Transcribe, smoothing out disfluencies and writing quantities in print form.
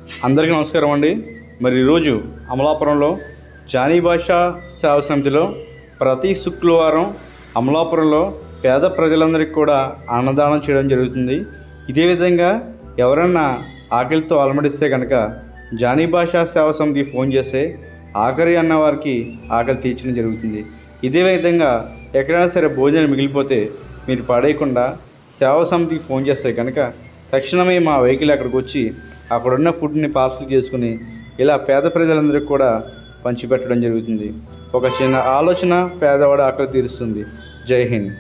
అందరికీ నమస్కారం అండి. మరి ఈరోజు అమలాపురంలో జానీ భాషా సేవా సమితిలో ప్రతి శుక్రవారం అమలాపురంలో పేద ప్రజలందరికీ కూడా అన్నదానం చేయడం జరుగుతుంది. ఇదే విధంగా ఎవరన్నా ఆకలితో అలమటిస్తే కనుక జానీ భాషా సేవా సమితికి ఫోన్ చేస్తే ఆఖరి అన్న వారికి ఆకలి తీర్చడం జరుగుతుంది. ఇదే విధంగా ఎక్కడైనా సరే భోజనం మిగిలిపోతే మీరు పడేయకుండా సేవా సమితికి ఫోన్ చేస్తే కనుక తక్షణమే మా వెహికల్ అక్కడికి వచ్చి అక్కడున్న ఫుడ్ని పార్సల్ చేసుకుని ఇలా పేద ప్రజలందరికీ కూడా పంచిపెట్టడం జరుగుతుంది. ఒక చిన్న ఆలోచన పేదవాడు ఆకలి తీరుస్తుంది. జై హింద్.